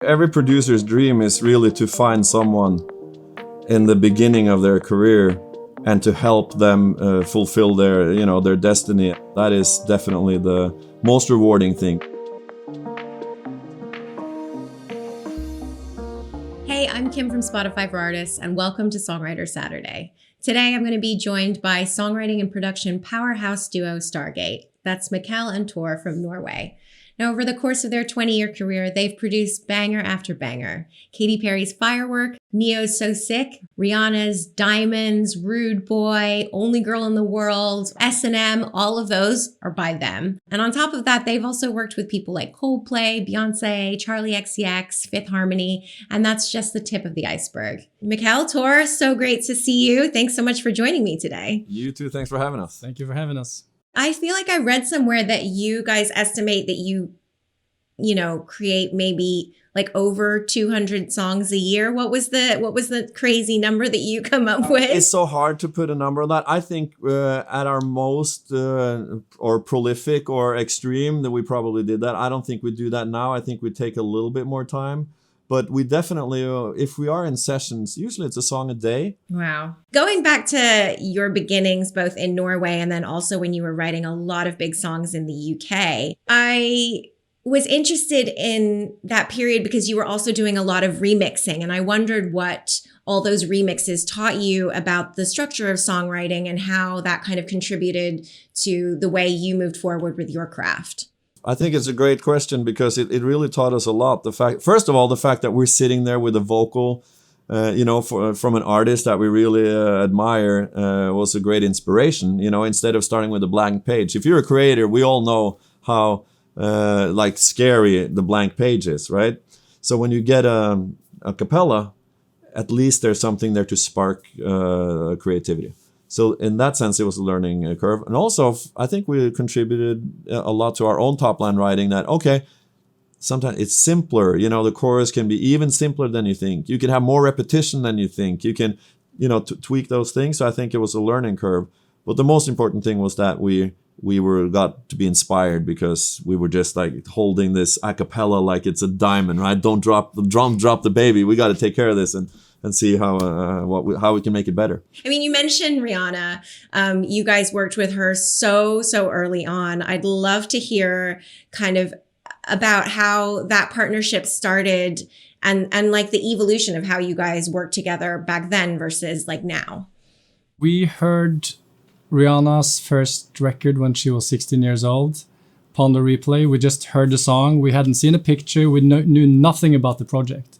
Every producer's dream is really to find someone in the beginning of their career and to help them fulfill their destiny. That is definitely the most rewarding thing. Hey, I'm Kim from Spotify for Artists, and welcome to Songwriter Saturday. Today, I'm going to be joined by songwriting and production powerhouse duo Stargate. That's Mikkel and Tor from Norway. Now, over the course of their 20-year career, they've produced banger after banger. Katy Perry's Firework, Neo's So Sick, Rihanna's Diamonds, Rude Boy, Only Girl in the World, S&M, all of those are by them. And on top of that, they've also worked with people like Coldplay, Beyoncé, Charlie XCX, Fifth Harmony, and that's just the tip of the iceberg. Mikkel, Tor, so great to see you. Thanks so much for joining me today. You too, thanks for having us. Thank you for having us. I feel like I read somewhere that you guys estimate that you create maybe like over 200 songs a year. What was the crazy number that you come up with? It's so hard to put a number on that. I think at our most or prolific or extreme that we probably did that. I don't think we do that now. I think we take a little bit more time. But we definitely, if we are in sessions, usually it's a song a day. Wow. Going back to your beginnings, both in Norway and then also when you were writing a lot of big songs in the UK, I was interested in that period because you were also doing a lot of remixing. And I wondered what all those remixes taught you about the structure of songwriting and how that kind of contributed to the way you moved forward with your craft. I think it's a great question because it really taught us a lot. First of all, the fact that we're sitting there with a vocal, from an artist that we really admire was a great inspiration. Instead of starting with a blank page. If you're a creator, we all know how scary the blank page is, right? So when you get a cappella, at least there's something there to spark creativity. So in that sense, it was a learning curve. And also, I think we contributed a lot to our own top line writing that, okay, sometimes it's simpler. The chorus can be even simpler than you think. You can have more repetition than you think. You can, tweak those things. So I think it was a learning curve. But the most important thing was that we got to be inspired because we were just like holding this a cappella like it's a diamond, right? Don't drop the baby. We got to take care of this and see how we can make it better. I mean, you mentioned Rihanna. You guys worked with her so early on. I'd love to hear kind of about how that partnership started and like the evolution of how you guys worked together back then versus like now. We heard Rihanna's first record when she was 16 years old. Upon the replay, we just heard the song. We hadn't seen a picture. We knew nothing about the project.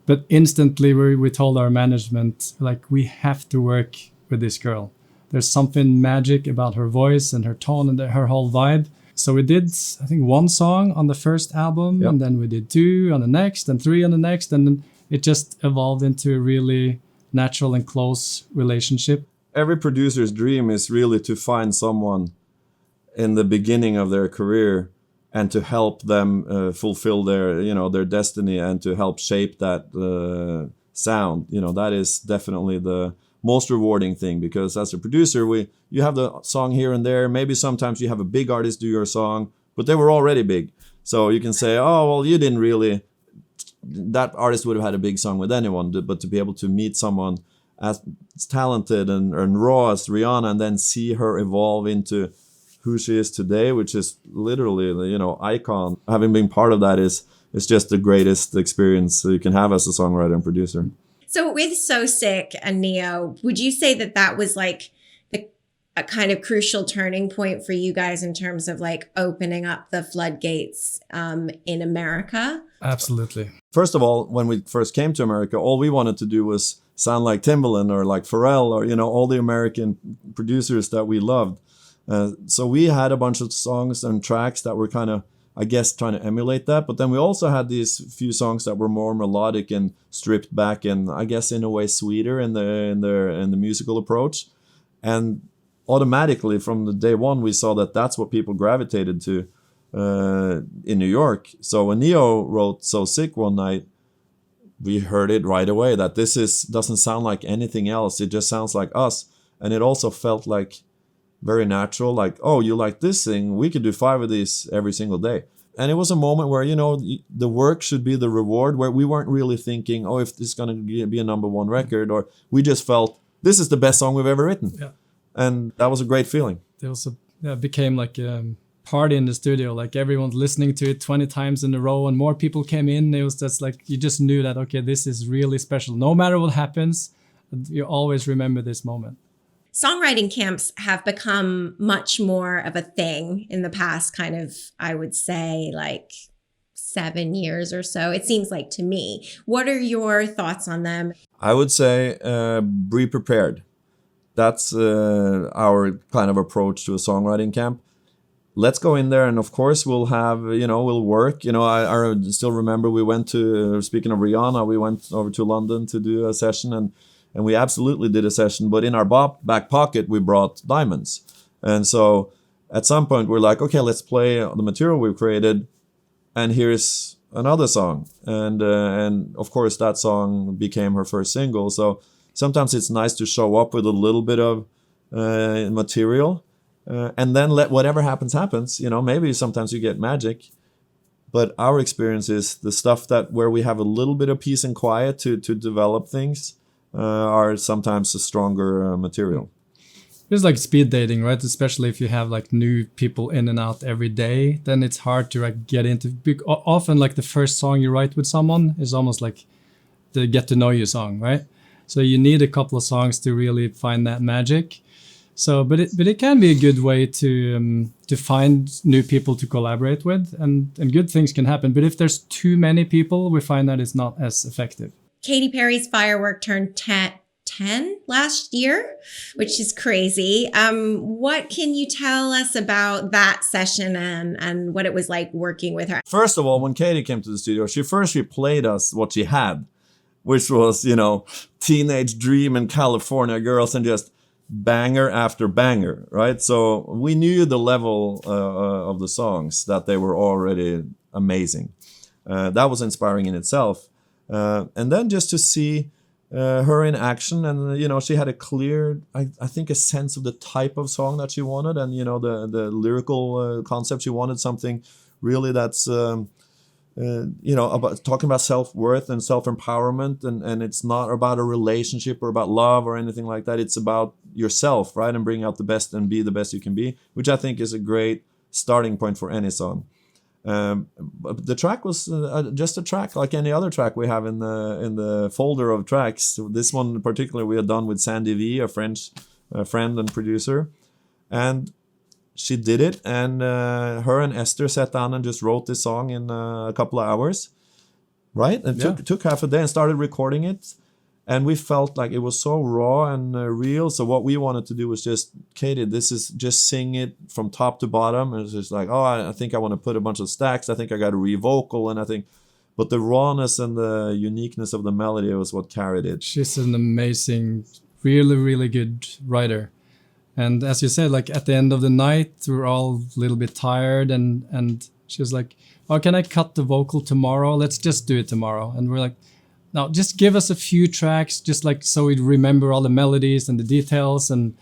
But instantly we told our management, we have to work with this girl. There's something magic about her voice and her tone and her whole vibe. So we did, I think, one song on the first album, yep. And then we did 2 on the next and 3 on the next. And then it just evolved into a really natural and close relationship. Every producer's dream is really to find someone in the beginning of their career and to help them fulfill their destiny and to help shape that sound. That is definitely the most rewarding thing because as a producer, you have the song here and there. Maybe sometimes you have a big artist do your song, but they were already big. So you can say, oh, well, you didn't really, that artist would have had a big song with anyone, but to be able to meet someone as talented and raw as Rihanna and then see her evolve into who she is today, which is literally the icon. Having been part of that is just the greatest experience you can have as a songwriter and producer. So with So Sick and Neo, would you say that was like a kind of crucial turning point for you guys in terms of like opening up the floodgates in America? Absolutely. First of all, when we first came to America, all we wanted to do was sound like Timbaland or like Pharrell or all the American producers that we loved. So we had a bunch of songs and tracks that were kind of, I guess, trying to emulate that. But then we also had these few songs that were more melodic and stripped back and I guess in a way sweeter in the musical approach. And automatically from the day one, we saw that that's what people gravitated to in New York. So when Neo wrote So Sick one night, we heard it right away that doesn't sound like anything else. It just sounds like us. And it also felt like very natural, like, oh, you like this thing? We could do 5 of these every single day. And it was a moment where, the work should be the reward, where we weren't really thinking, oh, if this is going to be a number one record, or we just felt this is the best song we've ever written. Yeah. And that was a great feeling. It also became like a party in the studio, like everyone's listening to it 20 times in a row, and more people came in. It was just like, you just knew that, okay, this is really special. No matter what happens, you always remember this moment. Songwriting camps have become much more of a thing in the past kind of, I would say, like 7 years or so. It seems like to me. What are your thoughts on them? I would say be prepared. That's our kind of approach to a songwriting camp. Let's go in there, and of course we'll have, we'll work. I still remember we went to, speaking of Rihanna, we went over to London to do a session, and we absolutely did a session, but in our back pocket, we brought diamonds. And so at some point, we're like, okay, let's play the material we've created, and here's another song. And of course, that song became her first single. So sometimes it's nice to show up with a little bit of material, and then let whatever happens. Maybe sometimes you get magic. But our experience is the stuff where we have a little bit of peace and quiet to develop things, are sometimes a stronger material. It's like speed dating, right? Especially if you have like new people in and out every day, then it's hard to like get into. Often like the first song you write with someone is almost like the get to know you song, right? So you need a couple of songs to really find that magic. So, but it can be a good way to find new people to collaborate with, and good things can happen. But if there's too many people, we find that it's not as effective. Katy Perry's Firework turned 10 last year, which is crazy. What can you tell us about that session and what it was like working with her? First of all, when Katy came to the studio, she played us what she had, which was, Teenage Dream and California Girls, and just banger after banger, right? So we knew the level of the songs, that they were already amazing. That was inspiring in itself. And then just to see her in action, and she had a clear, I think, a sense of the type of song that she wanted, and the lyrical concept. She wanted something really that's about talking about self-worth and self-empowerment, and it's not about a relationship or about love or anything like that. It's about yourself, right? And bring out the best and be the best you can be, which I think is a great starting point for any song. But the track was just a track like any other track we have in the folder of tracks. This one in particular we had done with Sandy V, a French friend and producer, and she did it. And her and Esther sat down and just wrote this song in a couple of hours, right? And took half a day and started recording it. And we felt like it was so raw and real. So what we wanted to do was just, Katy, this is just sing it from top to bottom. And it's just like, I think I want to put a bunch of stacks. I think I got to re-vocal. But the rawness and the uniqueness of the melody was what carried it. She's an amazing, really, really good writer. And as you said, like at the end of the night, we're all a little bit tired. And she was like, oh, can I cut the vocal tomorrow? Let's just do it tomorrow. And we're like, no, just give us a few tracks, just like so we remember all the melodies and the details, and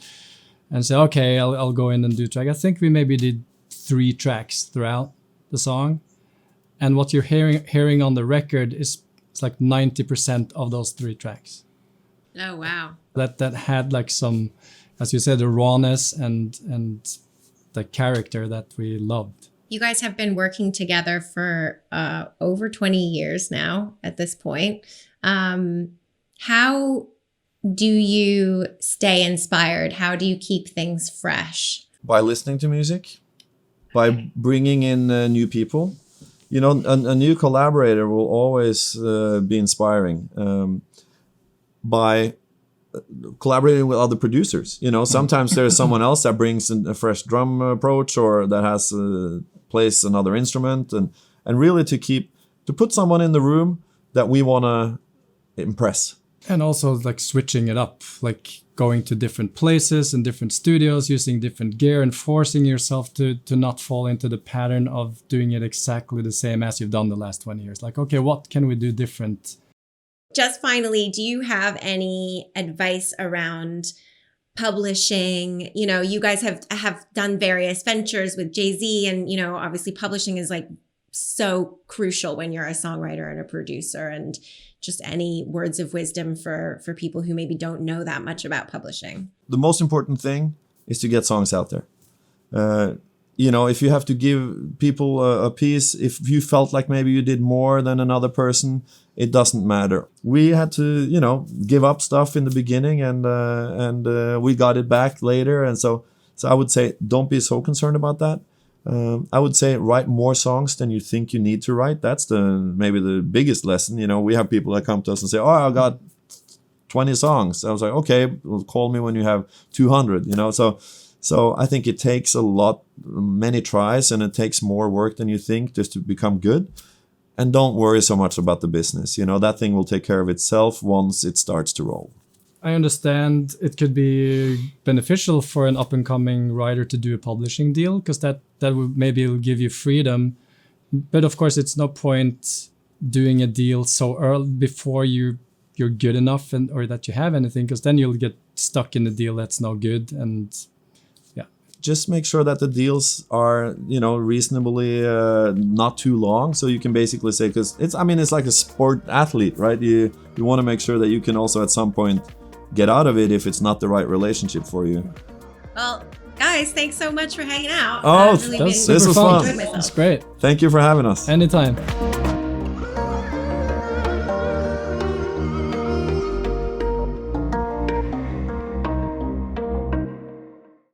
say, okay, I'll go in and do track. I think we maybe did 3 tracks throughout the song, and what you're hearing on the record is it's like 90% of those 3 tracks. Oh wow! That had like some, as you said, the rawness and the character that we loved. You guys have been working together for over 20 years now at this point. How do you stay inspired? How do you keep things fresh? By listening to music, by bringing in new people. A new collaborator will always be inspiring. By collaborating with other producers. Sometimes there's someone else that brings a fresh drum approach, or that has plays another instrument, and really to put someone in the room that we want to impress. And also like switching it up, like going to different places and different studios, using different gear, and forcing yourself to not fall into the pattern of doing it exactly the same as you've done the last 20 years. Like, okay, what can we do different? Just finally, do you have any advice around publishing? You guys have done various ventures with Jay-Z, and obviously publishing is like so crucial when you're a songwriter and a producer, and just any words of wisdom for people who maybe don't know that much about publishing? The most important thing is to get songs out there. You know, if you have to give people a piece, if you felt like maybe you did more than another person, it doesn't matter. We had to, you know, give up stuff in the beginning, and we got it back later. And so I would say, don't be so concerned about that. I would say write more songs than you think you need to write. That's maybe the biggest lesson. You know, we have people that come to us and say, "Oh, I got 20 songs." I was like, "Okay, well, call me when you have 200." You know, so I think it takes many tries, and it takes more work than you think just to become good. And don't worry so much about the business. You know, that thing will take care of itself once it starts to roll. I understand it could be beneficial for an up-and-coming writer to do a publishing deal, because that would maybe give you freedom. But of course, it's no point doing a deal so early before you're good enough or that you have anything, because then you'll get stuck in a deal that's no good. And just make sure that the deals are, you know, reasonably not too long. So you can basically say, because it's like a sport athlete, right? You want to make sure that you can also at some point get out of it if it's not the right relationship for you. Well, guys, thanks so much for hanging out. Oh, Really this was fun. It's great. Thank you for having us. Anytime.